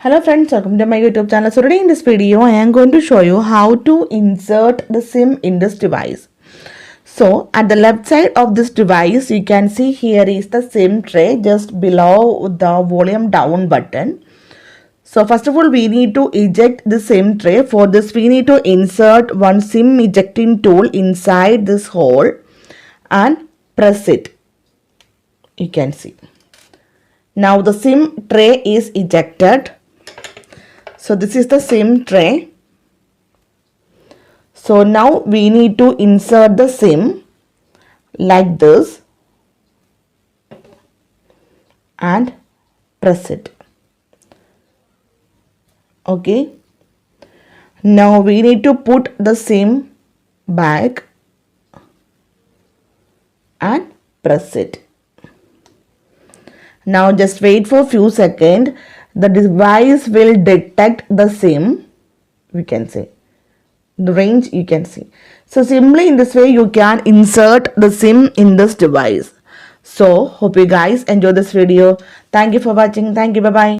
Hello friends, welcome to my YouTube channel. So today in this video, I am going to show you how to insert the SIM in this device. So at the left side of this device, you can see here is the SIM tray just below the volume down button. So first of all, we need to eject the SIM tray. For this, we need to insert one SIM ejecting tool inside this hole and press it. You can see. Now the SIM tray is ejected. So this is the SIM tray. So now we need to insert the SIM like this and press it. Okay. Now we need to put the SIM back and press it. Now just wait for a few seconds. The device will detect the SIM. We can say the range you can see. So simply in this way you can insert the SIM in this device. So hope you guys enjoy this video. Thank you for watching. Thank you. Bye bye.